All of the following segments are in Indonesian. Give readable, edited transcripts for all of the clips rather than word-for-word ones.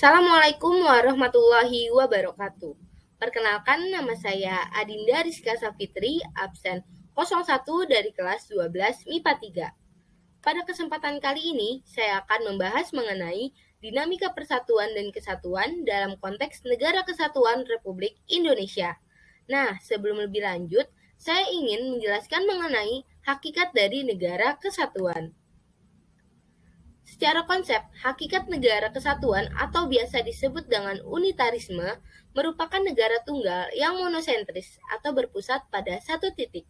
Assalamualaikum warahmatullahi wabarakatuh. Perkenalkan, nama saya Adinda Rizka Safitri, absen 01 dari kelas 12 MIPA 3. Pada kesempatan kali ini, saya akan membahas mengenai dinamika persatuan dan kesatuan dalam konteks Negara Kesatuan Republik Indonesia. Nah, sebelum lebih lanjut, saya ingin menjelaskan mengenai hakikat dari Negara Kesatuan. Secara konsep, hakikat negara kesatuan atau biasa disebut dengan unitarisme merupakan negara tunggal yang monosentris atau berpusat pada satu titik,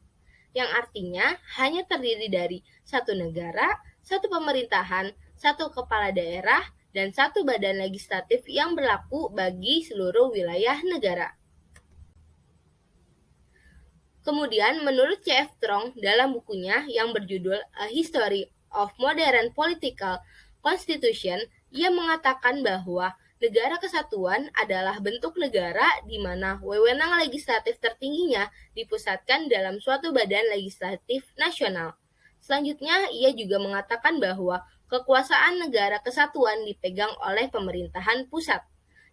yang artinya hanya terdiri dari satu negara, satu pemerintahan, satu kepala daerah, dan satu badan legislatif yang berlaku bagi seluruh wilayah negara. Kemudian, menurut C.F. Strong dalam bukunya yang berjudul A History of Modern Political Constitution, ia mengatakan bahwa negara kesatuan adalah bentuk negara di mana wewenang legislatif tertingginya dipusatkan dalam suatu badan legislatif nasional. Selanjutnya, ia juga mengatakan bahwa kekuasaan negara kesatuan dipegang oleh pemerintahan pusat.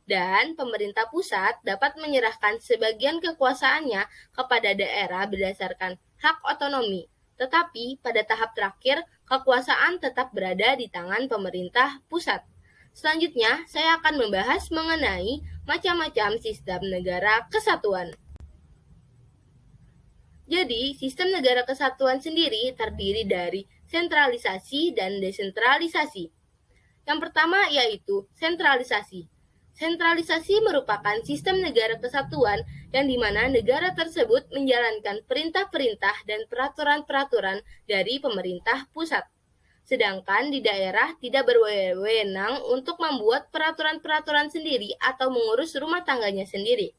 Dan pemerintah pusat dapat menyerahkan sebagian kekuasaannya kepada daerah berdasarkan hak otonomi. Tetapi pada tahap terakhir, kekuasaan tetap berada di tangan pemerintah pusat. Selanjutnya, saya akan membahas mengenai macam-macam sistem negara kesatuan. Jadi, sistem negara kesatuan sendiri terdiri dari sentralisasi dan desentralisasi. Yang pertama yaitu sentralisasi. Sentralisasi merupakan sistem negara kesatuan yang di mana negara tersebut menjalankan perintah-perintah dan peraturan-peraturan dari pemerintah pusat. Sedangkan di daerah tidak berwenang untuk membuat peraturan-peraturan sendiri atau mengurus rumah tangganya sendiri.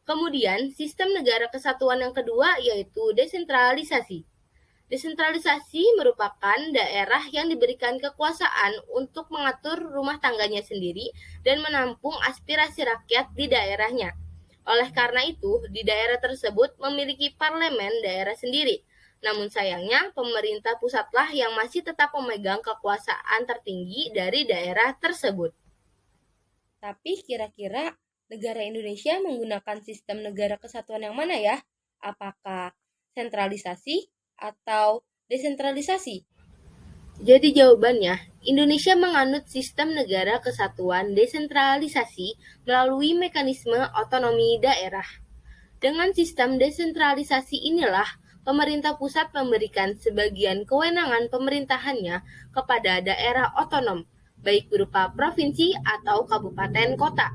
Kemudian, sistem negara kesatuan yang kedua yaitu desentralisasi. Desentralisasi merupakan daerah yang diberikan kekuasaan untuk mengatur rumah tangganya sendiri dan menampung aspirasi rakyat di daerahnya. Oleh karena itu, di daerah tersebut memiliki parlemen daerah sendiri. Namun sayangnya, pemerintah pusatlah yang masih tetap memegang kekuasaan tertinggi dari daerah tersebut. Tapi kira-kira negara Indonesia menggunakan sistem negara kesatuan yang mana ya? Apakah sentralisasi atau desentralisasi? Jadi jawabannya, Indonesia menganut sistem negara kesatuan desentralisasi melalui mekanisme otonomi daerah. Dengan sistem desentralisasi inilah, pemerintah pusat memberikan sebagian kewenangan pemerintahannya kepada daerah otonom, baik berupa provinsi atau kabupaten kota.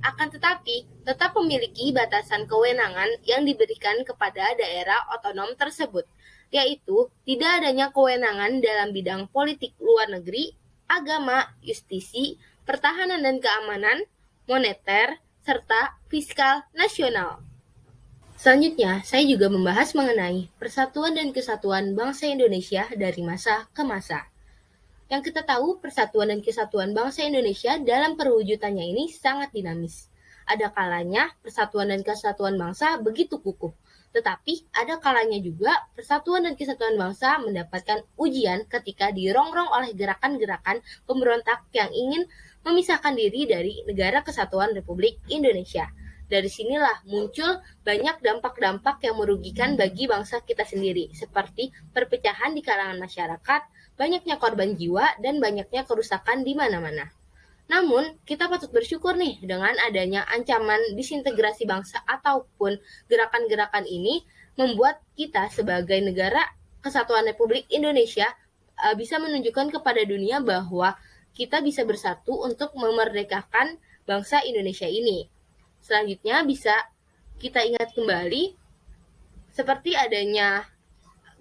Akan tetapi, tetap memiliki batasan kewenangan yang diberikan kepada daerah otonom tersebut, yaitu tidak adanya kewenangan dalam bidang politik luar negeri, agama, justisi, pertahanan dan keamanan, moneter, serta fiskal nasional. Selanjutnya, saya juga membahas mengenai persatuan dan kesatuan bangsa Indonesia dari masa ke masa. Yang kita tahu, persatuan dan kesatuan bangsa Indonesia dalam perwujudannya ini sangat dinamis. Ada kalanya persatuan dan kesatuan bangsa begitu kukuh, tetapi ada kalanya juga persatuan dan kesatuan bangsa mendapatkan ujian ketika dirongrong oleh gerakan-gerakan pemberontak yang ingin memisahkan diri dari Negara Kesatuan Republik Indonesia. Dari sinilah muncul banyak dampak-dampak yang merugikan bagi bangsa kita sendiri, seperti perpecahan di kalangan masyarakat, banyaknya korban jiwa, dan banyaknya kerusakan di mana-mana. Namun, kita patut bersyukur nih dengan adanya ancaman disintegrasi bangsa ataupun gerakan-gerakan ini membuat kita sebagai negara Kesatuan Republik Indonesia bisa menunjukkan kepada dunia bahwa kita bisa bersatu untuk memerdekakan bangsa Indonesia ini. Selanjutnya bisa kita ingat kembali seperti adanya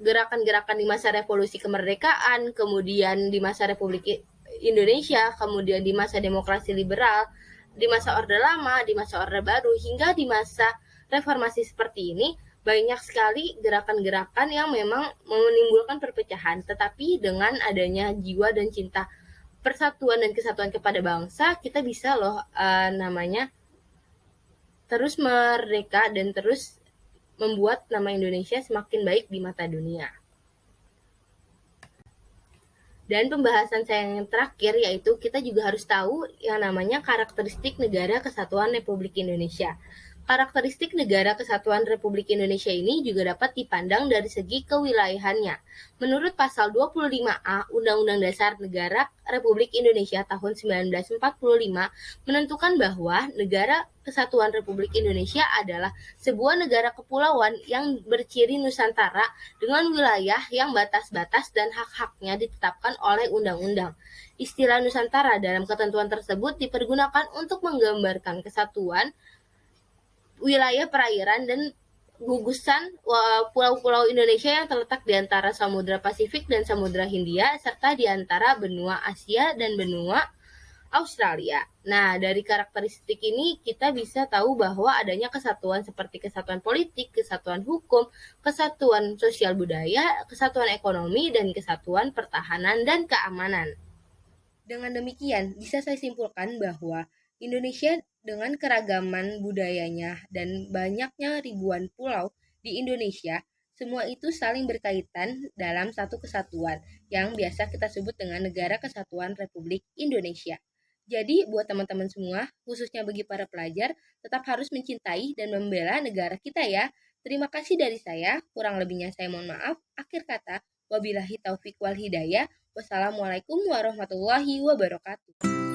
gerakan-gerakan di masa revolusi kemerdekaan, kemudian di masa Republik Indonesia, kemudian di masa demokrasi liberal, di masa Orde Lama, di masa Orde Baru, hingga di masa reformasi seperti ini, banyak sekali gerakan-gerakan yang memang menimbulkan perpecahan. Tetapi dengan adanya jiwa dan cinta persatuan dan kesatuan kepada bangsa, kita bisa loh terus merdeka dan terus membuat nama Indonesia semakin baik di mata dunia. Dan pembahasan saya yang terakhir yaitu kita juga harus tahu yang namanya karakteristik Negara Kesatuan Republik Indonesia. Karakteristik Negara Kesatuan Republik Indonesia ini juga dapat dipandang dari segi kewilayahannya. Menurut pasal 25A Undang-Undang Dasar Negara Republik Indonesia tahun 1945 menentukan bahwa Negara Kesatuan Republik Indonesia adalah sebuah negara kepulauan yang berciri Nusantara dengan wilayah yang batas-batas dan hak-haknya ditetapkan oleh undang-undang. Istilah Nusantara dalam ketentuan tersebut dipergunakan untuk menggambarkan kesatuan wilayah perairan dan gugusan pulau-pulau Indonesia yang terletak di antara Samudra Pasifik dan Samudra Hindia, serta di antara benua Asia dan benua Australia. Nah, dari karakteristik ini kita bisa tahu bahwa adanya kesatuan seperti kesatuan politik, kesatuan hukum, kesatuan sosial budaya, kesatuan ekonomi, dan kesatuan pertahanan dan keamanan. Dengan demikian, bisa saya simpulkan bahwa Indonesia dengan keragaman budayanya dan banyaknya ribuan pulau di Indonesia, semua itu saling berkaitan dalam satu kesatuan yang biasa kita sebut dengan Negara Kesatuan Republik Indonesia. Jadi, buat teman-teman semua, khususnya bagi para pelajar, tetap harus mencintai dan membela negara kita ya. Terima kasih dari saya, kurang lebihnya saya mohon maaf. Akhir kata, wabillahi taufik wal hidayah. Wassalamualaikum warahmatullahi wabarakatuh.